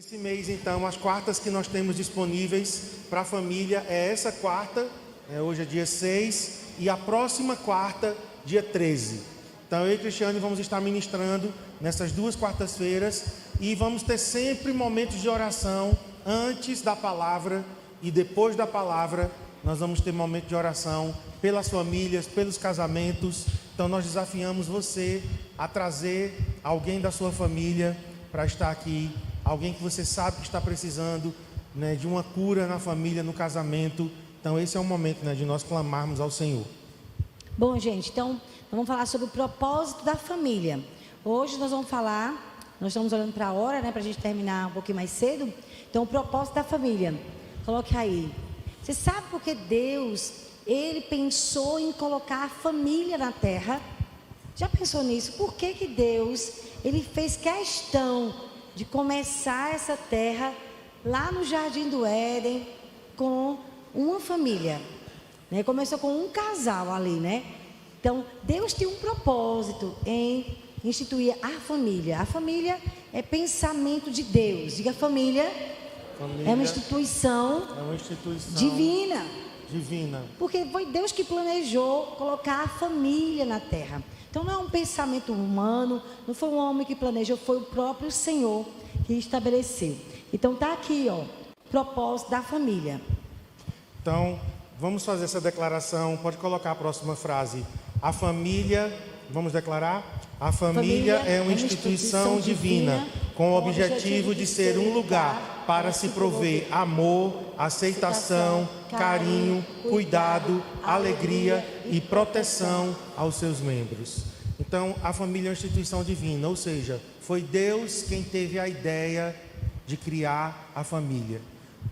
Esse mês, então, as quartas que nós temos disponíveis para a família é essa quarta, hoje é dia 6, e a próxima quarta, dia 13. Então, eu e Cristiane vamos estar ministrando nessas duas quartas-feiras e vamos ter sempre momentos de oração antes da palavra e depois da palavra. Nós vamos ter momentos de oração pelas famílias, pelos casamentos. Então, nós desafiamos você a trazer alguém da sua família para estar aqui. Alguém que você sabe que está precisando, né, de uma cura na família, no casamento. Então esse é o momento, né, de nós clamarmos ao Senhor. Bom, gente, então vamos falar sobre o propósito da família. Hoje nós vamos falar, nós estamos olhando para a hora, né, para a gente terminar um pouquinho mais cedo. Então o propósito da família, coloque aí. Você sabe por que Deus, Ele pensou em colocar a família na terra? Já pensou nisso? Por que Deus, Ele fez questão de começar essa terra lá no Jardim do Éden com uma família, né? Começou com um casal ali, né? Então Deus tinha um propósito em instituir a família. A família é pensamento de Deus. Diga, família é uma instituição divina. Porque foi Deus que planejou colocar a família na terra. Então não é um pensamento humano, não foi um homem que planejou, foi o próprio Senhor que estabeleceu. Então está aqui, ó, propósito da família. Então, vamos fazer essa declaração. Pode colocar a próxima frase. A família, vamos declarar? A família é uma instituição divina, com o objetivo de ser um lugar para se prover amor, aceitação, carinho, cuidado, alegria e proteção aos seus membros. Então, a família é uma instituição divina, ou seja, foi Deus quem teve a ideia de criar a família.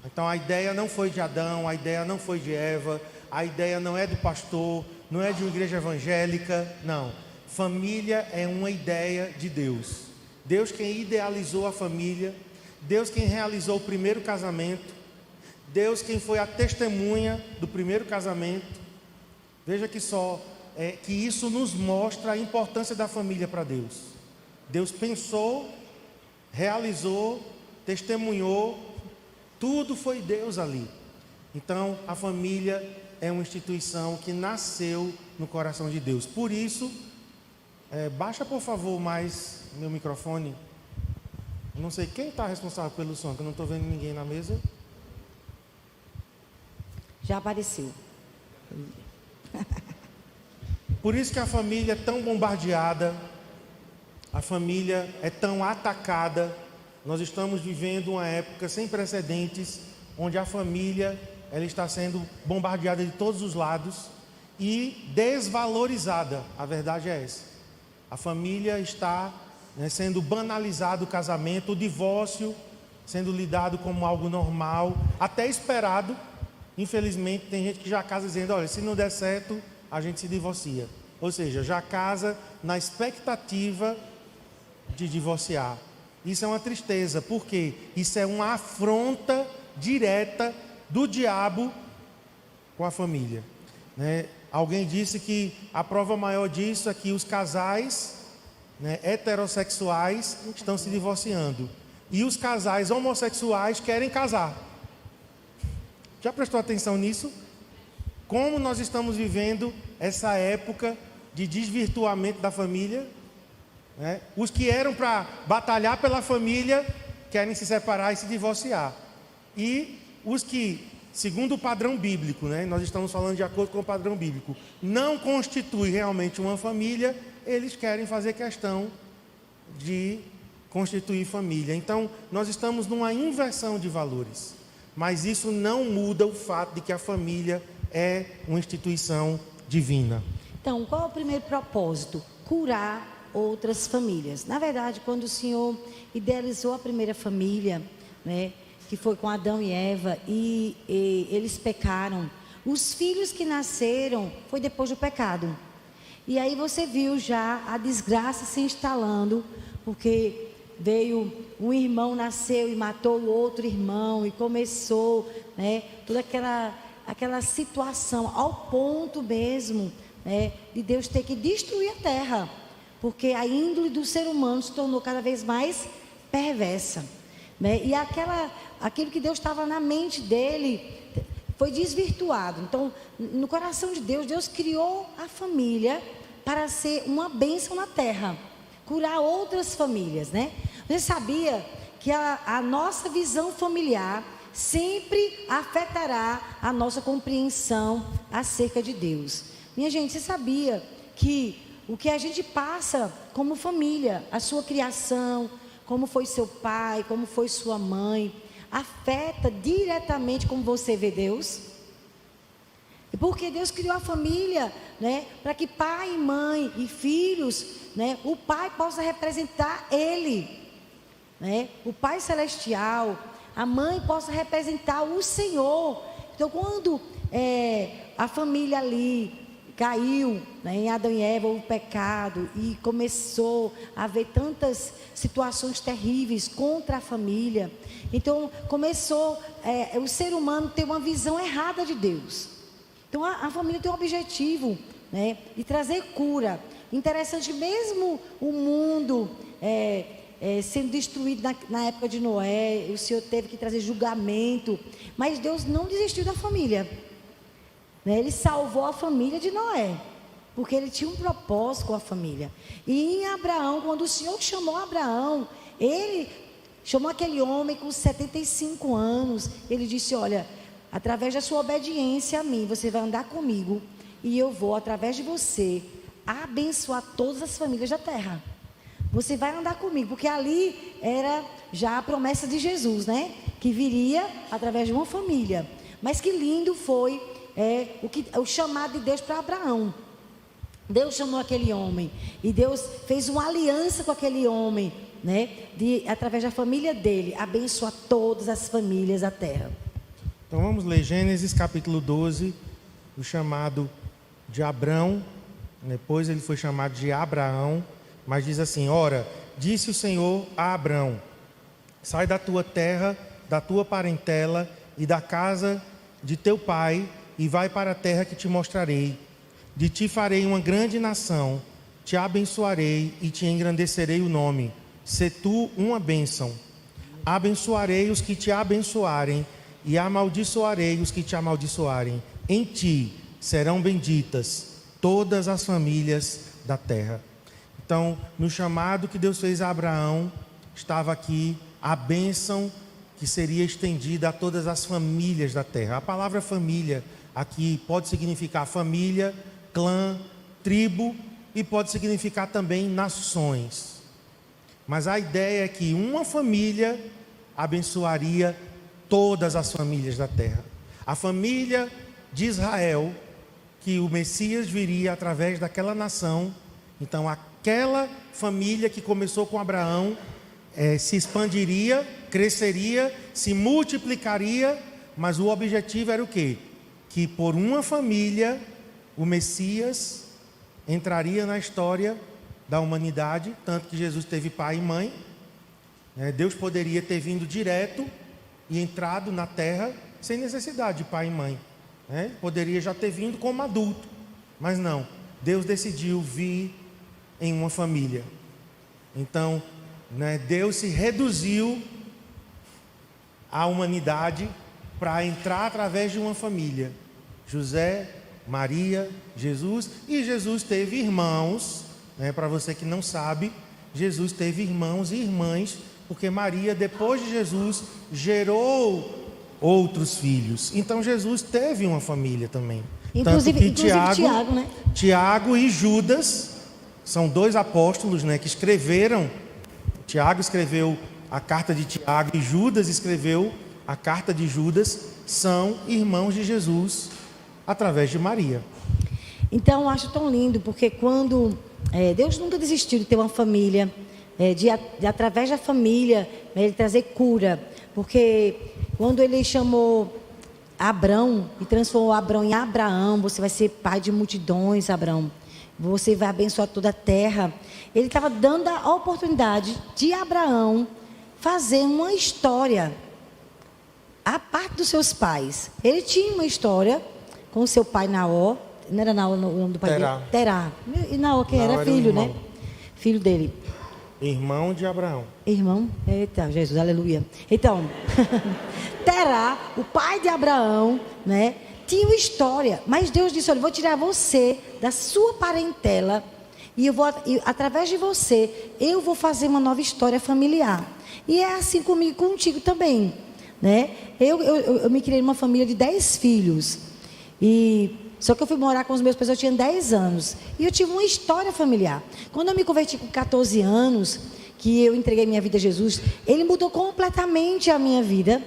Então, a ideia não foi de Adão, a ideia não foi de Eva, a ideia não é do pastor, não é de uma igreja evangélica, não. Família é uma ideia de Deus. Deus quem idealizou a família, Deus quem realizou o primeiro casamento, Deus quem foi a testemunha do primeiro casamento. Veja que só, que isso nos mostra a importância da família para Deus. Deus pensou, realizou, testemunhou, tudo foi Deus ali. Então a família é uma instituição que nasceu no coração de Deus. Por isso, baixa por favor mais meu microfone. Não sei quem está responsável pelo som, que eu não estou vendo ninguém na mesa. Já apareceu. Por isso que a família é tão bombardeada, a família é tão atacada. Nós estamos vivendo uma época sem precedentes, onde a família ela está sendo bombardeada de todos os lados e desvalorizada. A verdade é essa. A família está, né, sendo banalizado o casamento, o divórcio sendo lidado como algo normal, até esperado. Infelizmente tem gente que já casa dizendo, olha, se não der certo, a gente se divorcia. Ou seja, já casa na expectativa de divorciar. Isso é uma tristeza, porque isso é uma afronta direta do diabo com a família, né? Alguém disse que a prova maior disso é que os casais, né, heterossexuais estão se divorciando e os casais homossexuais querem casar. Já prestou atenção nisso? Como nós estamos vivendo essa época de desvirtuamento da família, né? Os que eram para batalhar pela família querem se separar e se divorciar. E os que, segundo o padrão bíblico, né, nós estamos falando de acordo com o padrão bíblico, não constitui realmente uma família, eles querem fazer questão de constituir família. Então, nós estamos numa inversão de valores. Mas isso não muda o fato de que a família é uma instituição divina. Então, qual é o primeiro propósito? Curar outras famílias. Na verdade, quando o Senhor idealizou a primeira família, né, que foi com Adão e Eva, e eles pecaram, os filhos que nasceram foi depois do pecado. E aí você viu já a desgraça se instalando, porque veio um irmão, nasceu e matou o outro irmão, e começou, né, toda aquela situação, ao ponto mesmo, né, de Deus ter que destruir a terra, porque a índole do ser humano se tornou cada vez mais perversa. né? E aquilo que Deus estava na mente dele foi desvirtuado. Então, no coração de Deus, Deus criou a família para ser uma bênção na terra, curar outras famílias, né? Você sabia que a nossa visão familiar sempre afetará a nossa compreensão acerca de Deus? Minha gente, você sabia que o que a gente passa como família, a sua criação, como foi seu pai, como foi sua mãe, afeta diretamente como você vê Deus? Porque Deus criou a família, né, para que pai, mãe e filhos, né, o pai possa representar Ele, né, o Pai Celestial, a mãe possa representar o Senhor. Então, quando a família ali caiu, né, em Adão e Eva, o pecado, e começou a haver tantas situações terríveis contra a família, então começou o ser humano ter uma visão errada de Deus. Então a família tem um objetivo, né, de trazer cura. Interessante, mesmo o mundo sendo destruído na época de Noé, o Senhor teve que trazer julgamento, mas Deus não desistiu da família, né? Ele salvou a família de Noé, porque Ele tinha um propósito com a família. E em Abraão, quando o Senhor chamou Abraão, Ele chamou aquele homem com 75 anos, Ele disse: olha, através da sua obediência a mim, você vai andar comigo, e eu vou, através de você, abençoar todas as famílias da terra. Você vai andar comigo, porque ali era já a promessa de Jesus, né? Que viria através de uma família. Mas que lindo foi o chamado de Deus para Abraão. Deus chamou aquele homem, e Deus fez uma aliança com aquele homem, né? Através da família dele, abençoar todas as famílias da terra. Então vamos ler Gênesis capítulo 12, o chamado de Abrão. Depois ele foi chamado de Abraão, mas diz assim: ora, disse o Senhor a Abrão: sai da tua terra, da tua parentela e da casa de teu pai, e vai para a terra que te mostrarei. De ti farei uma grande nação, te abençoarei e te engrandecerei o nome. Sê tu uma bênção. Abençoarei os que te abençoarem, e amaldiçoarei os que te amaldiçoarem. Em ti serão benditas todas as famílias da terra. Então, no chamado que Deus fez a Abraão, estava aqui a bênção que seria estendida a todas as famílias da terra. A palavra família aqui pode significar família, clã, tribo, e pode significar também nações. Mas a ideia é que uma família abençoaria todas as famílias da terra. A família de Israel, que o Messias viria através daquela nação. Então aquela família que começou com Abraão se expandiria, cresceria, se multiplicaria, mas o objetivo era o quê? Que por uma família o Messias entraria na história da humanidade, tanto que Jesus teve pai e mãe. Deus poderia ter vindo direto e entrado na terra sem necessidade de pai e mãe. Poderia já ter vindo como adulto, mas não. Deus decidiu vir em uma família. Então, Deus se reduziu à humanidade para entrar através de uma família. José, Maria, Jesus. E Jesus teve irmãos, para você que não sabe, Jesus teve irmãos e irmãs, porque Maria, depois de Jesus, gerou outros filhos. Então Jesus teve uma família também. Inclusive Tiago, né? Tiago e Judas são dois apóstolos, que escreveram. Tiago escreveu a carta de Tiago e Judas escreveu a carta de Judas. São irmãos de Jesus através de Maria. Então eu acho tão lindo, porque quando Deus nunca desistiu de ter uma família, de através da família Ele trazer cura, porque quando Ele chamou Abrão e transformou Abrão em Abraão, você vai ser pai de multidões, Abrão, você vai abençoar toda a terra. Ele estava dando a oportunidade de Abraão fazer uma história a parte dos seus pais. Ele tinha uma história com o seu pai Naor. Não era Naor o nome do pai dele? Terá. E Naor, quem era? Filho, né? Filho dele. Irmão de Abraão. Irmão, eita, Jesus, aleluia. Então, Terá, o pai de Abraão, né, tinha uma história, mas Deus disse: olha, eu vou tirar você da sua parentela e através de você, eu vou fazer uma nova história familiar. E é assim comigo, contigo também, né? Eu me criei numa família de 10 filhos, só que eu fui morar com os meus pais, eu tinha 10 anos. E eu tive uma história familiar. Quando eu me converti com 14 anos, que eu entreguei minha vida a Jesus, Ele mudou completamente a minha vida.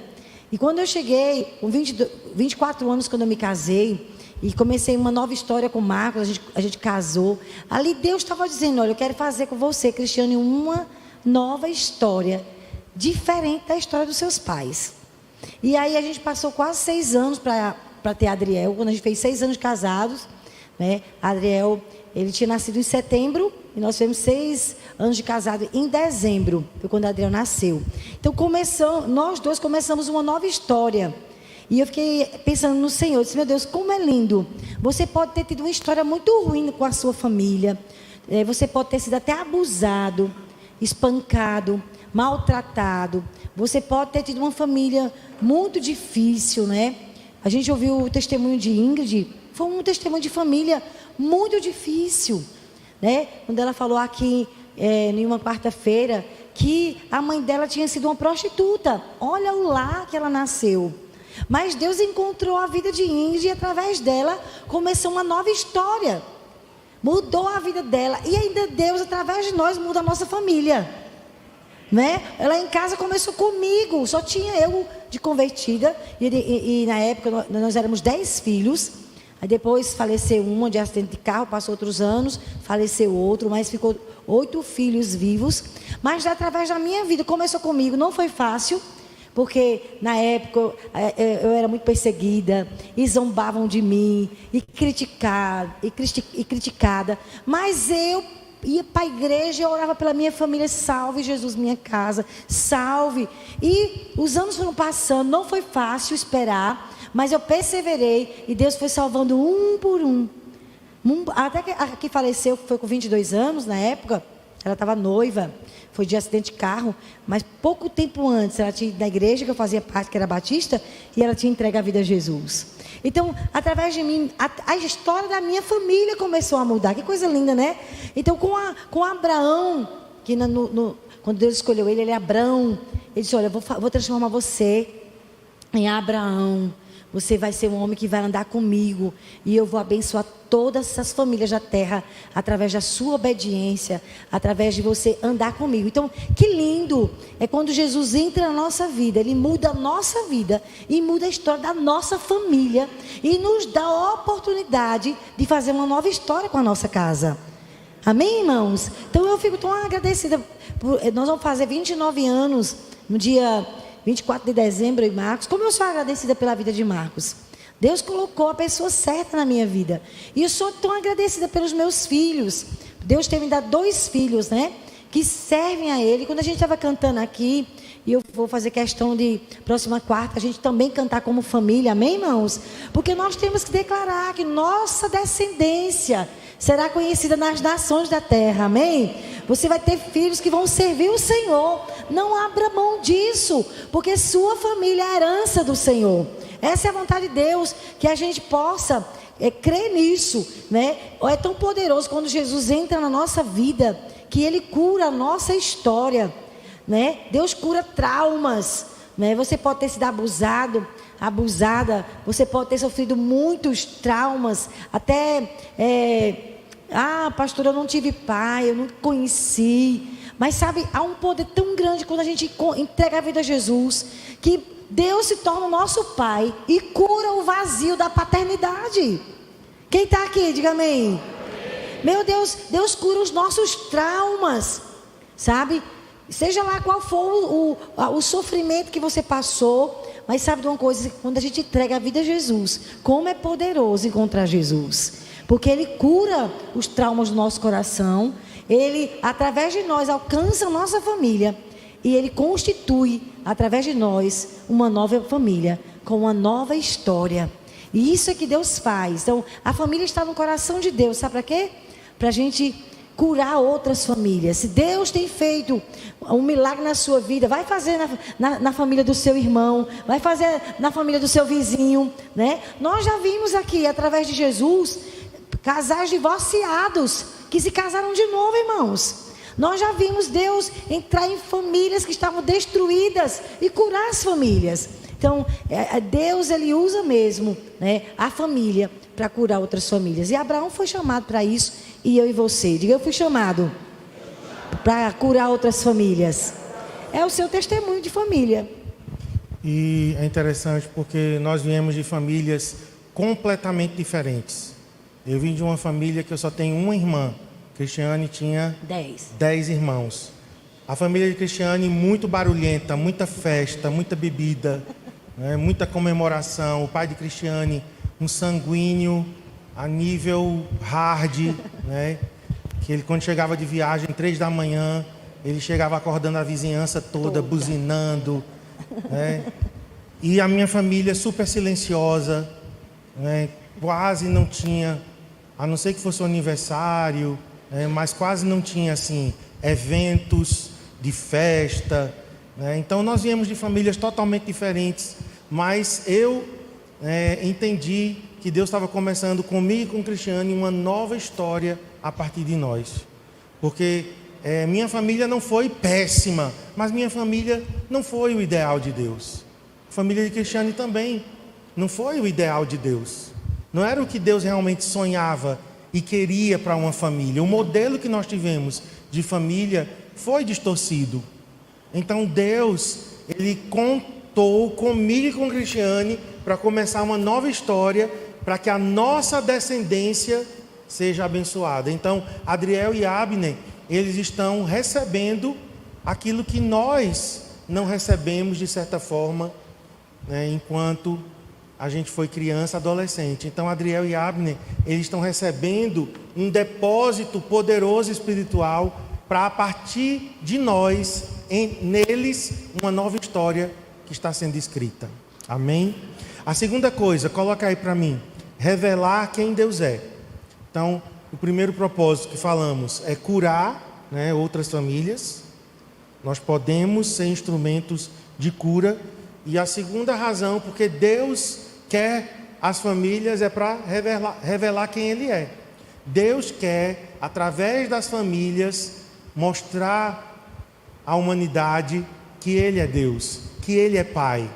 E quando eu cheguei, com 24 anos, quando eu me casei, e comecei uma nova história com o Marcos, a gente casou. Ali Deus estava dizendo: olha, eu quero fazer com você, Cristiane, uma nova história, diferente da história dos seus pais. E aí a gente passou quase 6 anos para ter Adriel. Quando a gente fez 6 anos de casados, né? Adriel, ele tinha nascido em setembro e nós fizemos 6 anos de casado em dezembro. Foi quando Adriel nasceu. Então nós dois começamos uma nova história. E eu fiquei pensando no Senhor. Eu disse: meu Deus, como é lindo. Você pode ter tido uma história muito ruim com a sua família. Você pode ter sido até abusado, espancado, maltratado. Você pode ter tido uma família muito difícil, né? A gente ouviu o testemunho de Ingrid, foi um testemunho de família muito difícil, né? Quando ela falou aqui, em uma quarta-feira, que a mãe dela tinha sido uma prostituta. Olha o lar que ela nasceu. Mas Deus encontrou a vida de Ingrid e através dela começou uma nova história. Mudou a vida dela. E ainda Deus, através de nós, muda a nossa família, né? Ela em casa começou comigo, só tinha eu de convertida, e na época nós éramos 10 filhos. Aí depois faleceu uma de acidente de carro, passou outros anos, faleceu outro, mas ficou 8 filhos vivos. Mas através da minha vida, começou comigo, não foi fácil, porque na época eu era muito perseguida, e zombavam de mim, e criticada, mas eu ia para a igreja, eu orava pela minha família: salve Jesus minha casa, salve. E os anos foram passando, não foi fácil esperar, mas eu perseverei e Deus foi salvando um por um. Até que a que faleceu foi com 22 anos na época, ela estava noiva, foi de acidente de carro, mas pouco tempo antes ela tinha ido na igreja que eu fazia parte, que era batista, e ela tinha entregue a vida a Jesus. Então, através de mim, a história da minha família começou a mudar. Que coisa linda, né? Então, com Abraão, que quando Deus escolheu ele é Abrão. Ele disse: olha, eu vou transformar você em Abraão. Você vai ser um homem que vai andar comigo. E eu vou abençoar todas essas famílias da terra através da sua obediência, através de você andar comigo. Então, que lindo é quando Jesus entra na nossa vida. Ele muda a nossa vida e muda a história da nossa família e nos dá a oportunidade de fazer uma nova história com a nossa casa. Amém, irmãos? Então eu fico tão agradecida. Nós vamos fazer 29 anos no dia 24 de dezembro, e Marcos. Como eu sou agradecida pela vida de Marcos. Deus colocou a pessoa certa na minha vida. E eu sou tão agradecida pelos meus filhos. Deus tem me dado 2 filhos, né? Que servem a Ele. Quando a gente estava cantando aqui, e eu vou fazer questão de, próxima quarta, a gente também cantar como família. Amém, irmãos? Porque nós temos que declarar que nossa descendência será conhecida nas nações da terra. Amém? Você vai ter filhos que vão servir o Senhor. Não abra mão disso, porque sua família é a herança do Senhor. Essa é a vontade de Deus, que a gente possa crer nisso, né? É tão poderoso quando Jesus entra na nossa vida, que Ele cura a nossa história, né? Deus cura traumas, né? Você pode ter sido abusada, você pode ter sofrido muitos traumas, até pastor, eu não tive pai, eu não conheci. Mas sabe, há um poder tão grande quando a gente entrega a vida a Jesus, que Deus se torna o nosso pai e cura o vazio da paternidade. Quem está aqui, diga amém. Meu Deus, Deus cura os nossos traumas, sabe? Seja lá qual for o sofrimento que você passou. Mas sabe de uma coisa, quando a gente entrega a vida a Jesus, como é poderoso encontrar Jesus. Porque Ele cura os traumas do nosso coração. Ele, através de nós, alcança a nossa família. E Ele constitui, através de nós, uma nova família, com uma nova história. E isso é que Deus faz. Então, a família está no coração de Deus. Sabe para quê? Para a gente curar outras famílias. Se Deus tem feito um milagre na sua vida, vai fazer na família do seu irmão, vai fazer na família do seu vizinho, né? Nós já vimos aqui, através de Jesus, casais divorciados que se casaram de novo, irmãos. Nós já vimos Deus entrar em famílias que estavam destruídas e curar as famílias. Então, Deus, Ele usa mesmo, né, a família para curar outras famílias. E Abraão foi chamado para isso, e eu e você. Diga, eu fui chamado para curar outras famílias. É o seu testemunho de família. E é interessante porque nós viemos de famílias completamente diferentes. Eu vim de uma família que eu só tenho uma irmã. Cristiane tinha 10 irmãos. A família de Cristiane muito barulhenta, muita festa, muita bebida, né, muita comemoração. O pai de Cristiane, um sanguíneo a nível hard, né, que ele, quando chegava de viagem, 3 da manhã, ele chegava acordando a vizinhança toda, buzinando, né? E a minha família super silenciosa, né, quase não tinha, a não ser que fosse um aniversário, mas quase não tinha assim eventos de festa, né? Então nós viemos de famílias totalmente diferentes, mas eu entendi que Deus estava começando comigo e com Cristiane uma nova história a partir de nós, porque minha família não foi péssima, mas minha família não foi o ideal de Deus. A família de Cristiane também não foi o ideal de Deus, não era o que Deus realmente sonhava e queria para uma família. O modelo que nós tivemos de família foi distorcido. Então Deus, Ele contou comigo e com Cristiane para começar uma nova história, para que a nossa descendência seja abençoada. Então Adriel e Abner, eles estão recebendo aquilo que nós não recebemos de certa forma, né, enquanto a gente foi criança, adolescente. Então Adriel e Abner, eles estão recebendo um depósito poderoso espiritual para, a partir de nós, neles, uma nova história que está sendo escrita. Amém? A segunda coisa, coloca aí para mim, revelar quem Deus é. Então, o primeiro propósito que falamos é curar, né, outras famílias. Nós podemos ser instrumentos de cura. E a segunda razão, porque Deus quer as famílias, é para revelar quem Ele é. Deus quer, através das famílias, mostrar à humanidade que Ele é Deus, que Ele é Pai.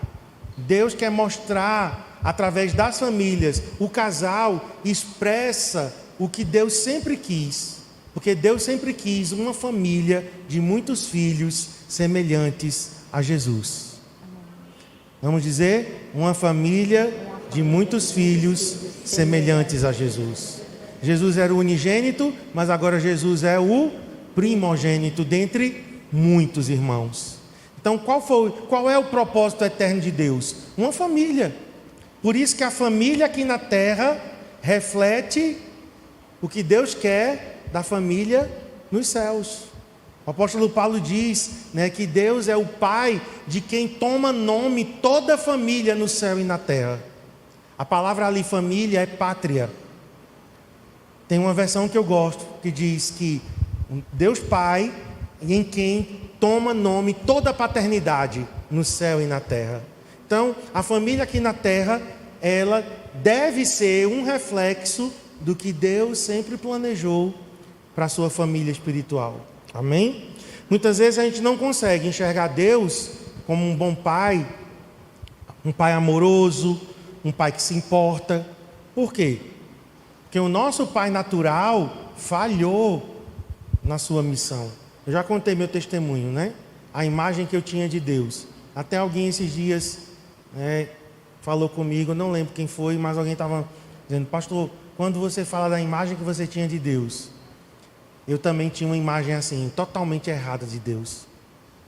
Deus quer mostrar, através das famílias, o casal expressa o que Deus sempre quis, porque Deus sempre quis uma família de muitos filhos semelhantes a Jesus. Vamos dizer, uma família de muitos filhos semelhantes a Jesus. Jesus era o unigênito, mas agora Jesus é o primogênito dentre muitos irmãos. Então, qual é o propósito eterno de Deus? Uma família. Por isso que a família aqui na terra reflete o que Deus quer da família nos céus. O apóstolo Paulo diz, né, que Deus é o Pai de quem toma nome toda a família no céu e na terra. A palavra ali, família, é pátria. Tem uma versão que eu gosto, que diz que Deus Pai, em quem toma nome toda a paternidade no céu e na terra. Então, a família aqui na terra, ela deve ser um reflexo do que Deus sempre planejou para a sua família espiritual. Amém? Muitas vezes a gente não consegue enxergar Deus como um bom pai, um pai amoroso, um pai que se importa. Por quê? Porque o nosso pai natural falhou na sua missão. Eu já contei meu testemunho, né? A imagem que eu tinha de Deus. Até alguém esses dias falou comigo, eu não lembro quem foi, mas alguém estava dizendo, pastor, quando você fala da imagem que você tinha de Deus, eu também tinha uma imagem assim, totalmente errada de Deus.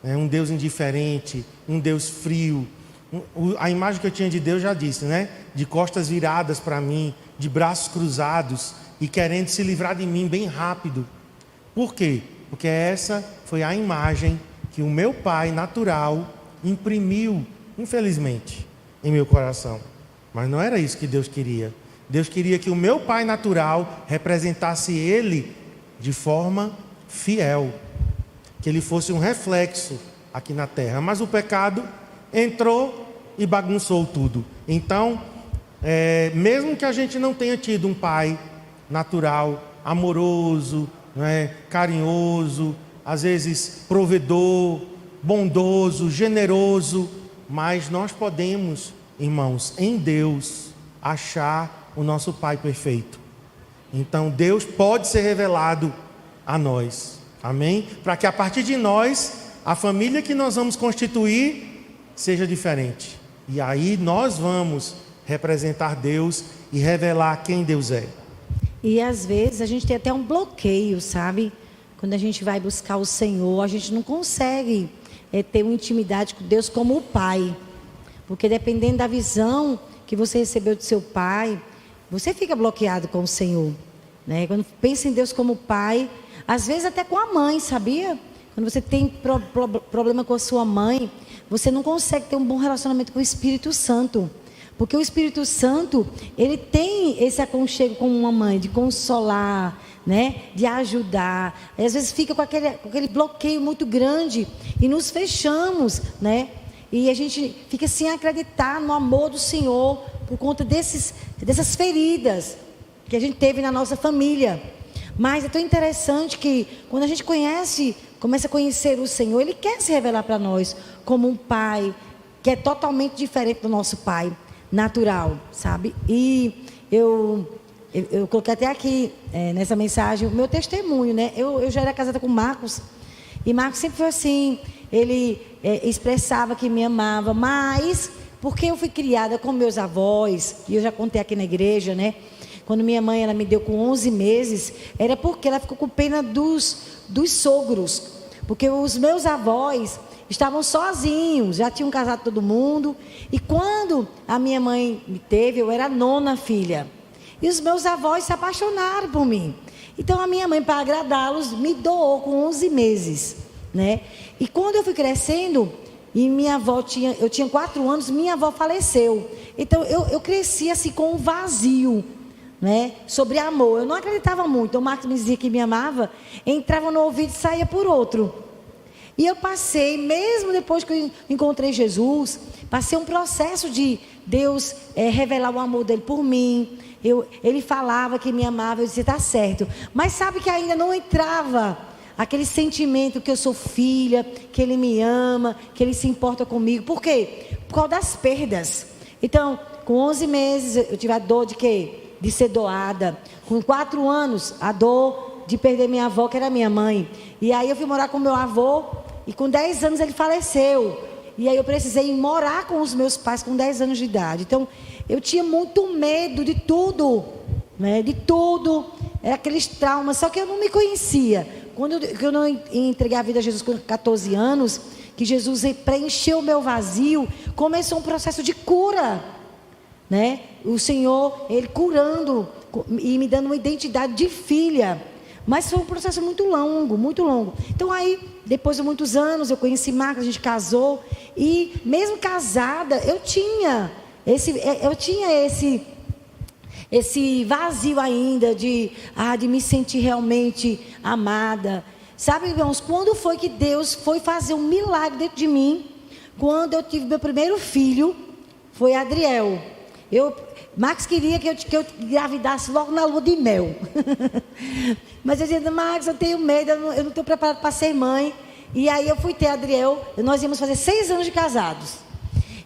Um Deus indiferente, um Deus frio. A imagem que eu tinha de Deus, já disse, né? De costas viradas para mim, de braços cruzados e querendo se livrar de mim bem rápido. Por quê? Porque essa foi a imagem que o meu pai natural imprimiu, infelizmente, em meu coração. Mas não era isso que Deus queria. Deus queria que o meu pai natural representasse Ele de forma fiel, que ele fosse um reflexo aqui na terra. Mas o pecado entrou e bagunçou tudo. Então, mesmo que a gente não tenha tido um pai natural, amoroso, carinhoso, às vezes provedor, bondoso, generoso, mas nós podemos, irmãos, em Deus, achar o nosso Pai perfeito. Então Deus pode ser revelado a nós, amém? Para que a partir de nós, a família que nós vamos constituir seja diferente. E aí nós vamos representar Deus e revelar quem Deus é. E às vezes a gente tem até um bloqueio, sabe? Quando a gente vai buscar o Senhor, a gente não consegue ter uma intimidade com Deus como o Pai. Porque dependendo da visão que você recebeu do seu pai, você fica bloqueado com o Senhor, né? Quando pensa em Deus como pai, às vezes até com a mãe, sabia? Quando você tem problema com a sua mãe, você não consegue ter um bom relacionamento com o Espírito Santo. Porque o Espírito Santo, ele tem esse aconchego com uma mãe, de consolar, né? De ajudar. E às vezes fica com aquele bloqueio muito grande e nos fechamos, né? E a gente fica sem acreditar no amor do Senhor por conta dessas feridas que a gente teve na nossa família. Mas é tão interessante que quando a gente começa a conhecer o Senhor, Ele quer se revelar para nós como um pai que é totalmente diferente do nosso pai natural, sabe? E eu coloquei até aqui nessa mensagem o meu testemunho, né? Eu já era casada com o Marcos, e Marcos sempre foi assim. Ele expressava que me amava, mas porque eu fui criada com meus avós, e eu já contei aqui na igreja, né? Quando minha mãe ela me deu com 11 meses, era porque ela ficou com pena dos sogros, porque os meus avós estavam sozinhos, já tinham casado todo mundo, e quando a minha mãe me teve, eu era a 9ª filha, e os meus avós se apaixonaram por mim. Então a minha mãe, para agradá-los, me doou com 11 meses, né? E quando eu fui crescendo, e minha avó eu tinha 4 anos, minha avó faleceu. Então eu cresci assim com um vazio, né? Sobre amor. Eu não acreditava muito. O Marcos me dizia que me amava, entrava no ouvido e saía por outro. E eu passei, mesmo depois que eu encontrei Jesus, passei um processo de Deus revelar o amor dele por mim. Ele falava que me amava, eu dizia, está certo. Mas sabe que ainda não entrava aquele sentimento que eu sou filha, que Ele me ama, que Ele se importa comigo. Por quê? Por causa das perdas. Então, com 11 meses, eu tive a dor de quê? De ser doada. Com 4 anos, a dor de perder minha avó, que era minha mãe. E aí eu fui morar com meu avô, e com 10 anos ele faleceu. E aí eu precisei morar com os meus pais com 10 anos de idade. Então, eu tinha muito medo de tudo, né? De tudo. Era aqueles traumas, só que eu não me conhecia. Quando eu não entreguei a vida a Jesus com 14 anos, que Jesus preencheu o meu vazio, começou um processo de cura, né? O Senhor, Ele curando e me dando uma identidade de filha. Mas foi um processo muito longo, muito longo. Então aí, depois de muitos anos, eu conheci Marcos, a gente casou. E mesmo casada, eu tinha esse vazio ainda de me sentir realmente amada. Sabe, irmãos, quando foi que Deus foi fazer um milagre dentro de mim? Quando eu tive meu primeiro filho, foi Adriel. Marcos queria que eu engravidasse logo na lua de mel. Mas eu dizia, Marcos, eu tenho medo, eu não estou preparado para ser mãe. E aí eu fui ter Adriel, nós íamos fazer 6 anos de casados.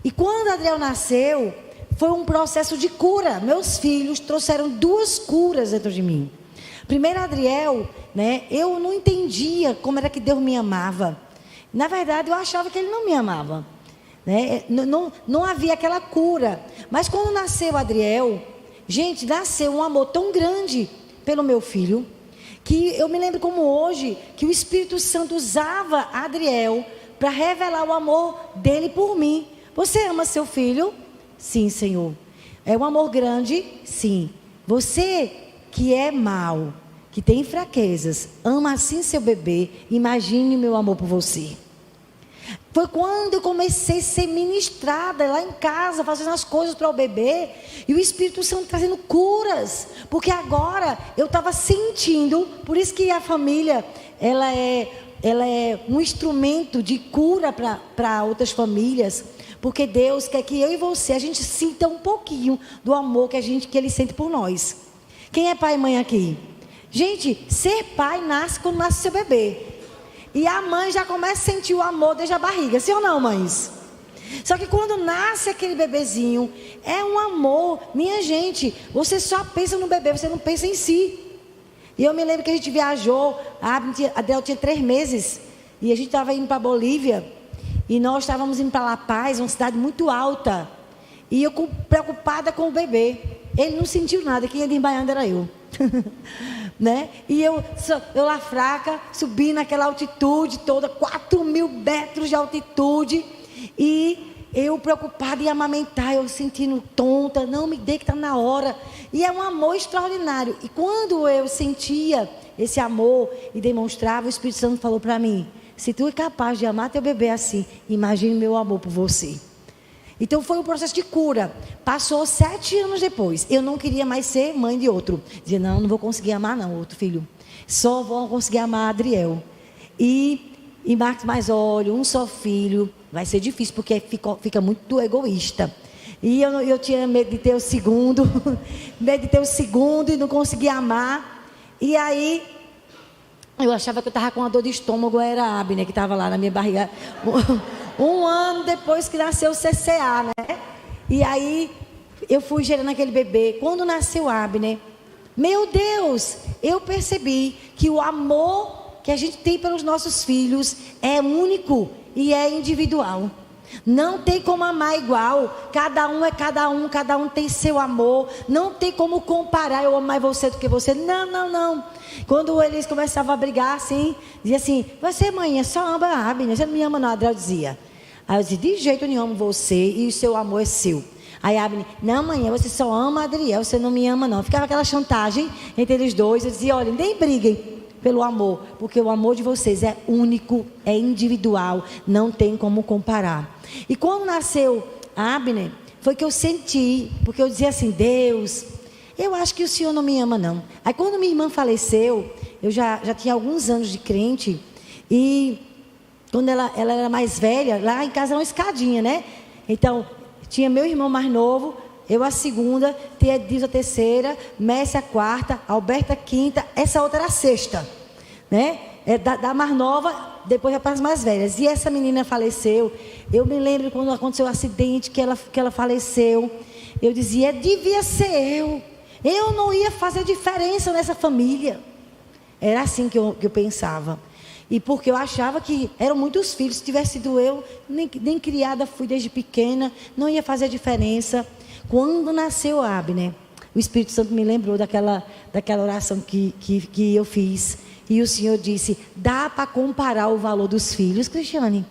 E quando Adriel nasceu, foi um processo de cura. Meus filhos trouxeram 2 curas dentro de mim. Primeiro, Adriel, né, eu não entendia como era que Deus me amava. Na verdade, eu achava que Ele não me amava, né? Não havia aquela cura. Mas quando nasceu Adriel, gente, nasceu um amor tão grande pelo meu filho, que eu me lembro como hoje, que o Espírito Santo usava Adriel para revelar o amor dele por mim. Você ama seu filho? Sim, Senhor. É um amor grande? Sim. Você que é mau, que tem fraquezas, ama assim seu bebê, imagine meu amor por você. Foi quando eu comecei a ser ministrada lá em casa, fazendo as coisas para o bebê, e o Espírito Santo trazendo curas, porque agora eu estava sentindo, por isso que a família, ela é um instrumento de cura para outras famílias, porque Deus quer que eu e você, a gente sinta um pouquinho do amor que Ele sente por nós. Quem é pai e mãe aqui? Gente, ser pai nasce quando nasce seu bebê. E a mãe já começa a sentir o amor desde a barriga, sim ou não, mães? Só que quando nasce aquele bebezinho, é um amor. Minha gente, você só pensa no bebê, você não pensa em si. E eu me lembro que a gente viajou, a Adel tinha 3 meses, e a gente estava indo para a Bolívia, e nós estávamos indo para La Paz, uma cidade muito alta, e eu preocupada com o bebê. Ele não sentiu nada, quem ia desmaiando era eu. Né? E eu lá fraca, subi naquela altitude toda, 4.000 metros de altitude, e eu preocupada em amamentar, eu sentindo tonta, não me dê que está na hora, e é um amor extraordinário. E quando eu sentia esse amor e demonstrava, o Espírito Santo falou para mim: se tu é capaz de amar teu bebê assim, imagine meu amor por você. Então foi um processo de cura. Passou 7 anos depois. Eu não queria mais ser mãe de outro. Dizia, não vou conseguir amar não, outro filho. Só vou conseguir amar Adriel. E Marcos mais olha, um só filho. Vai ser difícil, porque fica muito egoísta. E eu tinha medo de ter o segundo. Medo de ter o segundo e não conseguir amar. E aí, eu achava que eu estava com uma dor de estômago. Era a Abner que estava lá na minha barriga. 1 ano depois que nasceu o CCA, né? E aí, eu fui gerando aquele bebê. Quando nasceu Abner, meu Deus, eu percebi que o amor que a gente tem pelos nossos filhos é único e é individual. Não tem como amar igual. Cada um é cada um tem seu amor. Não tem como comparar, eu amo mais você do que você. Não. Quando eles começavam a brigar assim, dizia assim: você, mãe, só ama a Abner, você não me ama não, Adriel dizia. Aí eu dizia: de jeito nenhum, amo você e o seu amor é seu. Aí a Abner: não, mãe, você só ama a Adriel, você não me ama não. Ficava aquela chantagem entre eles dois. Eu dizia: olha, nem briguem pelo amor, porque o amor de vocês é único, é individual, não tem como comparar. E quando nasceu Abner, foi que eu senti, porque eu dizia assim: Deus, eu acho que o Senhor não me ama não. Aí quando minha irmã faleceu, eu já tinha alguns anos de crente, e quando ela era mais velha, lá em casa era uma escadinha, né? Então, tinha meu irmão mais novo, eu a segunda, Tia Edilson a terceira, Messi a quarta, Alberta a quinta, essa outra era a sexta, né? Da mais nova, depois para as mais velhas. E essa menina faleceu. Eu me lembro quando aconteceu o acidente, que ela faleceu. Eu dizia: devia ser eu. Eu não ia fazer diferença nessa família. Era assim que eu pensava. E porque eu achava que eram muitos filhos. Se tivesse sido eu, nem criada fui desde pequena, não ia fazer diferença. Quando nasceu Abner, o Espírito Santo me lembrou daquela oração que eu fiz. E o Senhor disse: dá para comparar o valor dos filhos, Cristiane?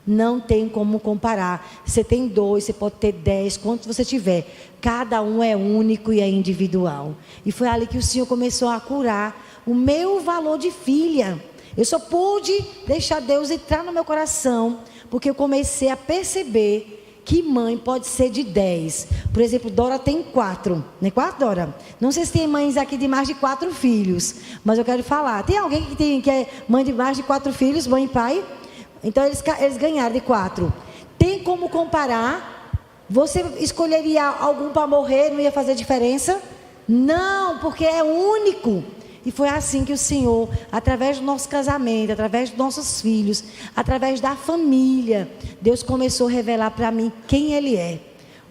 Não tem como comparar. Você tem 2, você pode ter 10, quantos você tiver. Cada um é único e é individual. E foi ali que o Senhor começou a curar o meu valor de filha. Eu só pude deixar Deus entrar no meu coração, porque eu comecei a perceber que mãe pode ser de 10. Por exemplo, Dora tem 4. Não é 4, Dora? Não sei se tem mães aqui de mais de 4 filhos. Mas eu quero falar. Tem alguém que é mãe de mais de 4 filhos, mãe e pai? Então eles ganharam de 4. Tem como comparar? Você escolheria algum para morrer, não ia fazer diferença? Não, porque é único. E foi assim que o Senhor, através do nosso casamento, através dos nossos filhos, através da família, Deus começou a revelar para mim quem Ele é.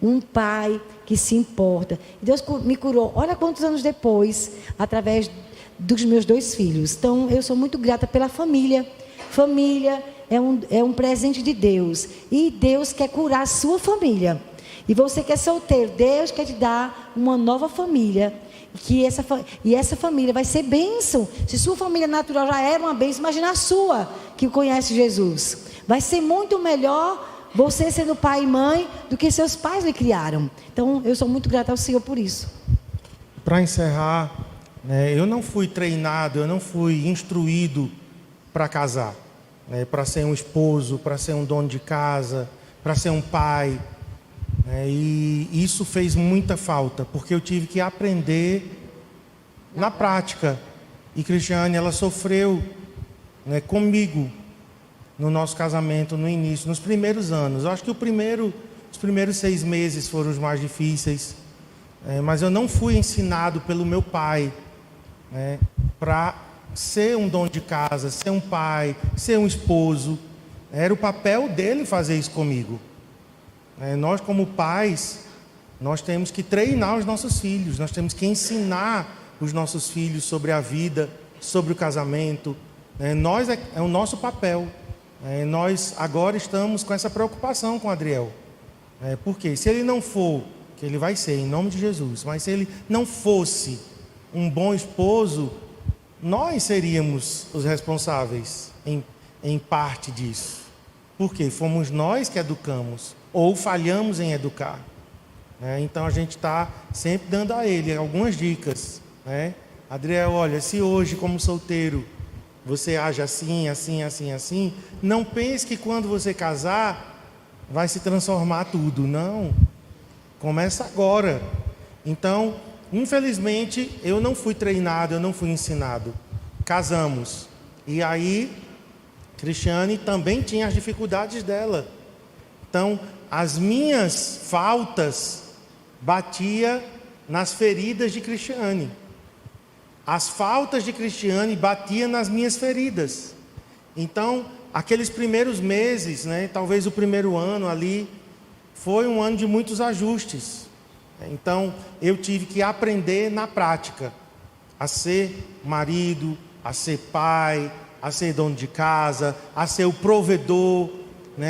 Um pai que se importa. Deus me curou, olha quantos anos depois, através dos meus 2 filhos. Então, eu sou muito grata pela família. Família é um presente de Deus. E Deus quer curar a sua família. E você que é solteiro, Deus quer te dar uma nova família. E essa família vai ser bênção. Se sua família natural já era uma bênção, imagina a sua, que conhece Jesus. Vai ser muito melhor você sendo pai e mãe do que seus pais lhe criaram. Então, eu sou muito grata ao Senhor por isso. Para encerrar, eu não fui treinado, eu não fui instruído para casar. para ser um esposo, para ser um dono de casa, para ser um pai. E isso fez muita falta, porque eu tive que aprender na prática. E Cristiane, ela sofreu, comigo no nosso casamento no início, nos primeiros anos. Eu acho que os primeiros 6 meses foram os mais difíceis, mas eu não fui ensinado pelo meu pai para ser um dono de casa, ser um pai, ser um esposo. Era o papel dele fazer isso comigo. Nós, como pais, nós temos que treinar os nossos filhos, nós temos que ensinar os nossos filhos sobre a vida, sobre o casamento. Nós é o nosso papel. Nós agora estamos com essa preocupação com o Adriel. Porque se ele não for, que ele vai ser, em nome de Jesus, mas se ele não fosse um bom esposo, nós seríamos os responsáveis em parte disso. Porque fomos nós que educamos, ou falhamos em educar. Então a gente está sempre dando a ele algumas dicas. Adriel, olha, se hoje como solteiro você age assim, assim, assim, assim, não pense que quando você casar vai se transformar tudo. Não, começa agora. Então, infelizmente, eu não fui treinado, eu não fui ensinado. Casamos. E aí, Cristiane também tinha as dificuldades dela. Então, as minhas faltas batia nas feridas de Cristiane. As faltas de Cristiane batiam nas minhas feridas. Então, aqueles primeiros meses, talvez o primeiro ano ali, foi um ano de muitos ajustes. Então, eu tive que aprender na prática a ser marido, a ser pai, a ser dono de casa, a ser o provedor.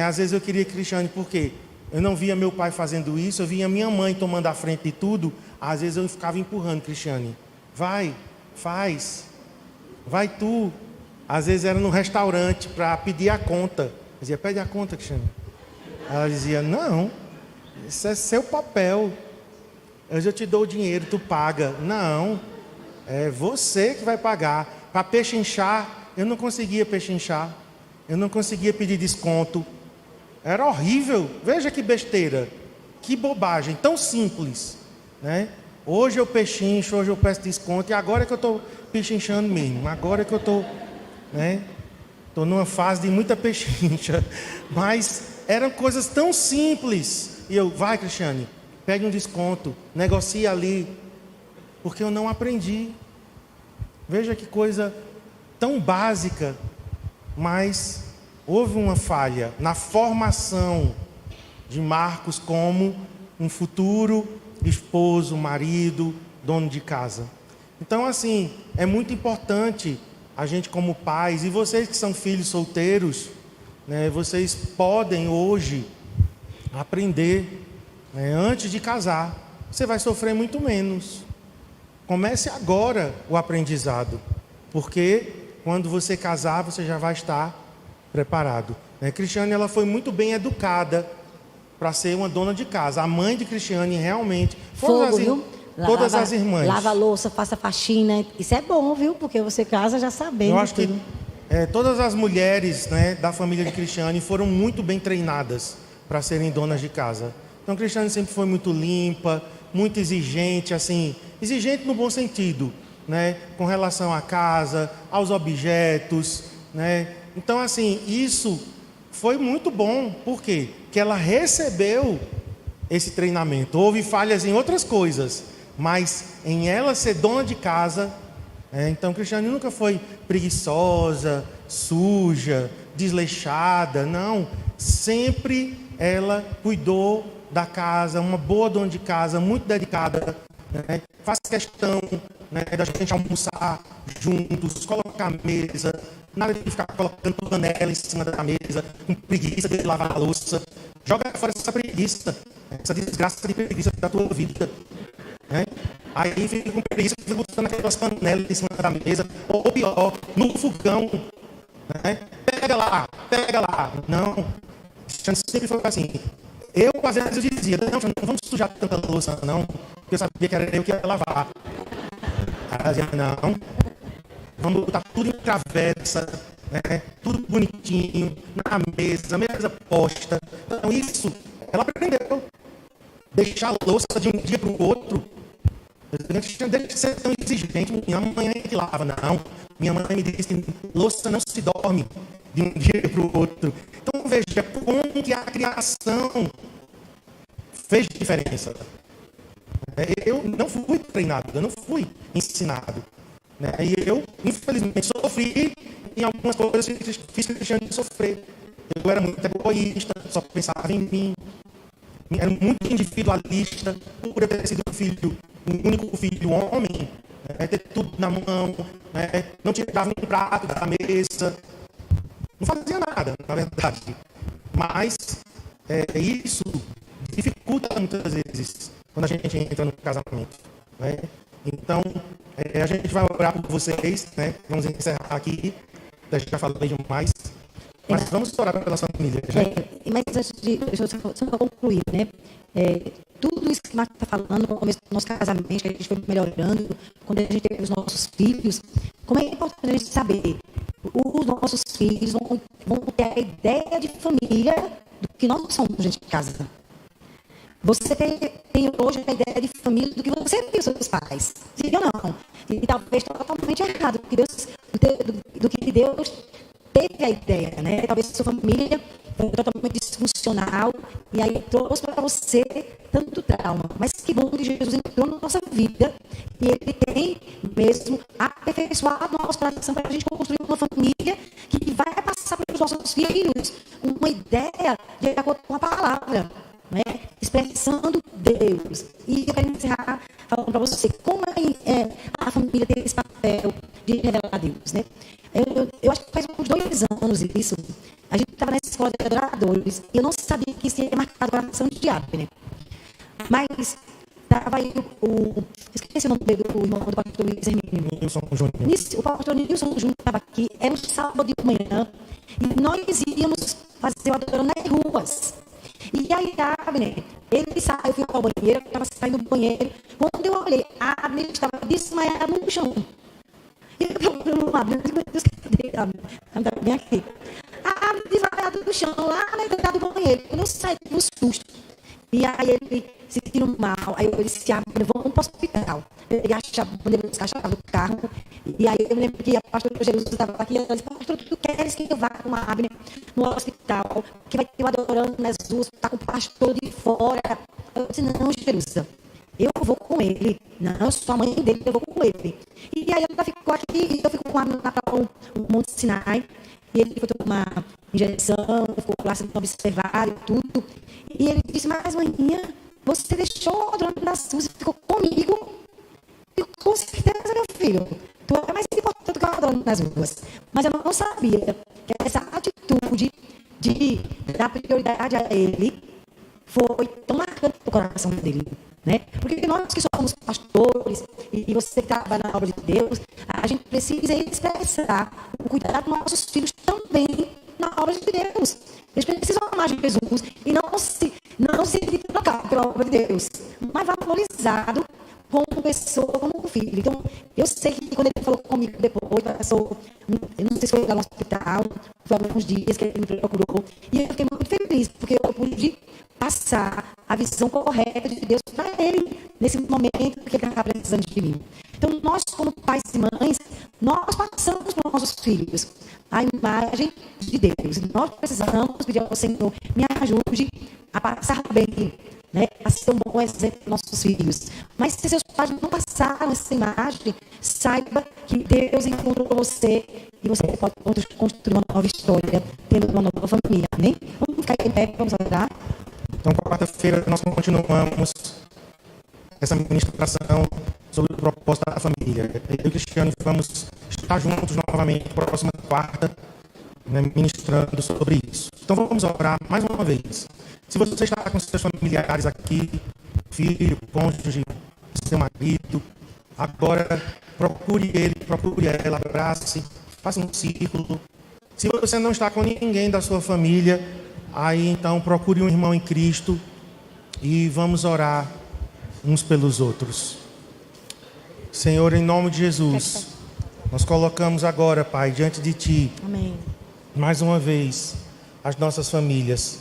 Às vezes eu queria Cristiane, porque eu não via meu pai fazendo isso, eu via minha mãe tomando a frente de tudo. Às vezes eu ficava empurrando Cristiane. Vai, faz, vai tu. Às vezes era no restaurante para pedir a conta. Eu dizia, pede a conta, Cristiane. Ela dizia, não, isso é seu papel. Eu te dou o dinheiro, tu paga. Não, é você que vai pagar. Para pechinchar, eu não conseguia pechinchar. Eu não conseguia pedir desconto. Era horrível. Veja que besteira, que bobagem, tão simples, Hoje eu pechincho, hoje eu peço desconto. E agora é que eu estou pechinchando mesmo. Agora é que eu estou, estou numa fase de muita pechincha. Mas eram coisas tão simples. E eu, vai Cristiane, pegue um desconto, negocie ali. Porque eu não aprendi. Veja que coisa tão básica. Mas houve uma falha na formação de Marcos como um futuro esposo, marido, dono de casa. Então, assim, é muito importante a gente como pais, e vocês que são filhos solteiros, vocês podem hoje aprender, antes de casar. Você vai sofrer muito menos. Comece agora o aprendizado, porque quando você casar, você já vai estar preparado. Cristiane, ela foi muito bem educada para ser uma dona de casa. A mãe de Cristiane realmente... Fogo, viu? Todas as irmãs. Lava a louça, faça faxina. Isso é bom, viu? Porque você casa já sabendo. Eu acho que todas as mulheres da família de Cristiane foram muito bem treinadas para serem donas de casa. Então, Cristiane sempre foi muito limpa, muito exigente, assim... Exigente no bom sentido, com relação à casa, aos objetos, Então, assim, isso foi muito bom. Por quê? Que ela recebeu esse treinamento. Houve falhas em outras coisas, mas em ela ser dona de casa. Então, Cristiane nunca foi preguiçosa, suja, desleixada. Não, sempre ela cuidou da casa, uma boa dona de casa, muito dedicada. Faz questão da gente almoçar juntos, colocar a mesa, nada de ficar colocando panela em cima da mesa, com preguiça de lavar a louça. Joga fora essa preguiça, essa desgraça de preguiça da tua vida. Aí fica com preguiça, fica botando aquelas panelas em cima da mesa, ou pior, no fogão. Pega lá. Não, sempre foi assim. Eu, às vezes, eu dizia, não vamos sujar tanta louça, não, porque eu sabia que era eu que ia lavar. Ela dizia, não, vamos botar tudo em travessa, tudo bonitinho, na mesa posta. Então isso, ela aprendeu. Deixar a louça de um dia para o outro. Deixa de ser tão exigente. Minha mãe é que lava. Não. Minha mãe me disse que louça não se dorme de um dia para o outro. Então veja como que a criação fez diferença. Eu não fui treinado, eu não fui ensinado. E eu, infelizmente, sofri em algumas coisas que fiz Cristiano sofrer. Eu era muito egoísta, só pensava em mim. Era muito individualista, por eu ter sido um único filho homem, ter tudo na mão, não tirava um prato da mesa, não fazia nada, na verdade. Mas isso dificulta muitas vezes quando a gente entra no casamento. Então, a gente vai orar por vocês, vamos encerrar aqui, a gente já falou demais. Mas vamos orar pela família. Mas deixa eu só concluir, tudo isso que o Marcos está falando, no começo do nosso casamento, que a gente foi melhorando, quando a gente teve os nossos filhos, como é importante a gente saber, os nossos filhos vão ter a ideia de família do que nós somos dentro de casa. Você tem hoje a ideia de família do que você viu seus pais. Sim ou não? E talvez totalmente errado, do que Deus teve a ideia, Talvez sua família foi totalmente disfuncional e aí trouxe para você tanto trauma. Mas que bom que Jesus entrou na nossa vida e Ele tem mesmo aperfeiçoado o nosso coração para a gente construir uma família que vai passar para os nossos filhos uma ideia de acordo com a palavra, expressando Deus. E eu quero encerrar falando para você como a família tem esse papel de revelar Deus, Eu acho que faz uns 2 anos isso. A gente estava nessa escola de adoradores e eu não sabia que isso ia marcar o coração de Abner. Mas estava aí esqueci o nome do irmão do pastor Luiz Hermínio. Nilson Júnior. O pastor Nilson Júnior estava aqui, era um sábado de manhã, e nós íamos fazer o adorando nas ruas. E aí, Abner, ele saiu, eu fui ao banheiro, eu estava saindo do banheiro. Quando eu olhei, Abner estava desmaiado no chão. E eu procurando Abner, meu Deus, cadê Abner? Estava bem aqui. Abner desmaiado no chão, lá na entrada do banheiro. Quando eu saí, tive um susto. E aí ele se sentiu mal. Aí eu disse, Abner, vamos para o hospital. Eu peguei a chave, mandei buscar a chave do carro. E aí eu me lembro que a pastora Jesus estava aqui. Ela disse, pastor, tu queres que eu vá com a Abner no hospital? Que vai ter o adorando nas ruas, está com o pastor de fora. Eu disse, não, Jesus, eu vou com ele. Não, eu sou a mãe dele, eu vou com ele. E aí ela ficou aqui, e eu fico com a Abner lá para o Monte Sinai. E ele foi tomar injeção, ficou lá sendo observado e tudo. E ele disse, mas maninha, você deixou o adorando nas ruas e ficou comigo? E com certeza, meu filho, tu é mais importante que o adorando nas ruas. Mas eu não sabia que essa atitude de dar prioridade a ele foi tão marcante no coração dele. Porque nós que somos pastores e você que trabalha na obra de Deus, a gente precisa expressar o cuidado dos nossos filhos também na obra de Deus. Eles precisam amar Jesus e não se trocar pela obra de Deus, mas valorizado como pessoa, como filho. Então, eu sei que quando ele falou comigo depois, passou, eu não sei se foi lá no hospital, foi alguns dias que ele me procurou, e eu fiquei muito feliz, porque eu pude passar a visão correta de Deus para ele, nesse momento que ele estava precisando de mim. Então, nós, como pais e mães, nós passamos para os nossos filhos a imagem de Deus. E nós precisamos pedir ao Senhor, me ajude a passar bem, a ser um bom exemplo para nossos filhos. Mas se seus pais não passaram essa imagem, saiba que Deus encontrou você e você pode construir uma nova história, tendo uma nova família. Amém? Vamos ficar em pé, vamos orar. Então, quarta-feira, nós continuamos essa ministração sobre o propósito da família. Eu e o Cristiano vamos estar juntos novamente, próxima quarta, ministrando sobre isso. Então, vamos orar mais uma vez. Se você está com seus familiares aqui, filho, cônjuge, seu marido, agora procure ele, procure ela, abrace, faça um círculo. Se você não está com ninguém da sua família, aí então procure um irmão em Cristo e vamos orar uns pelos outros. Senhor, em nome de Jesus, Nós colocamos agora, Pai, diante de Ti, Amém. mais uma vez, as nossas famílias.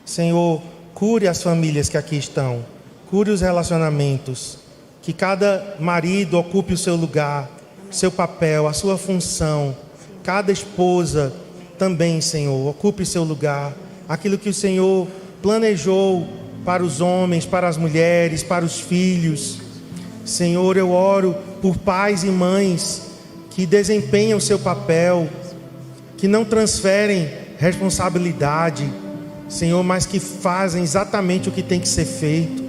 Senhor, cure as famílias que aqui estão, cure os relacionamentos, que cada marido ocupe o seu lugar, seu papel, a sua função, cada esposa também, Senhor, ocupe seu lugar, aquilo que o Senhor planejou para os homens, para as mulheres, para os filhos. Senhor, eu oro por pais e mães que desempenham o seu papel, que não transferem responsabilidade, Senhor, mas que fazem exatamente o que tem que ser feito.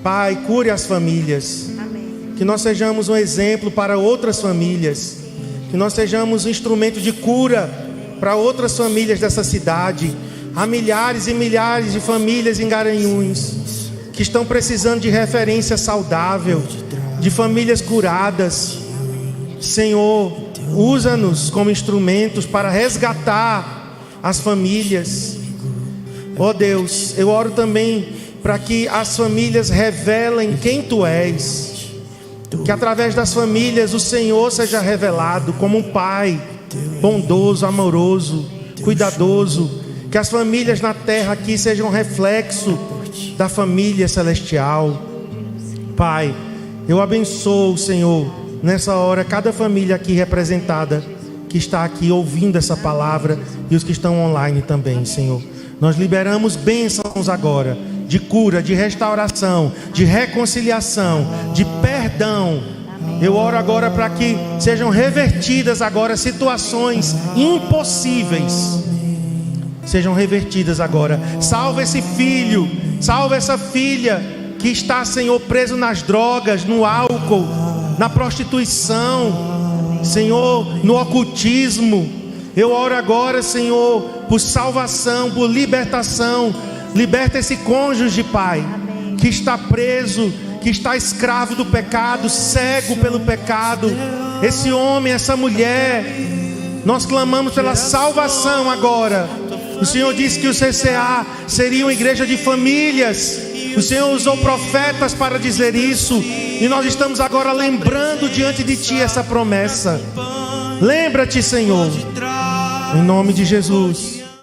Pai, cure as famílias. Amém. Que nós sejamos um exemplo para outras famílias, que nós sejamos um instrumento de cura para outras famílias dessa cidade. Há milhares e milhares de famílias em Garanhuns que estão precisando de referência saudável, de famílias curadas. Senhor, usa-nos como instrumentos para resgatar as famílias. Ó Deus, eu oro também para que as famílias revelem quem Tu és, que através das famílias o Senhor seja revelado como um Pai bondoso, amoroso, cuidadoso. Que as famílias na terra aqui sejam reflexo da família celestial. Pai, eu abençoo, Senhor, nessa hora, cada família aqui representada, que está aqui ouvindo essa palavra, e os que estão online também, Senhor. Nós liberamos bênçãos agora, de cura, de restauração, de reconciliação, de perdão. Eu oro agora para que sejam revertidas agora situações impossíveis. Sejam revertidas agora. Salva esse filho, salva essa filha que está, Senhor, preso nas drogas, no álcool, na prostituição, Senhor, no ocultismo. Eu oro agora, Senhor, por salvação, por libertação. Liberta esse cônjuge, Pai, que está preso, que está escravo do pecado, cego pelo pecado. Esse homem, essa mulher, nós clamamos pela salvação agora. O Senhor disse que o CCA seria uma igreja de famílias. O Senhor usou profetas para dizer isso, e nós estamos agora lembrando diante de Ti essa promessa. Lembra-te, Senhor, em nome de Jesus.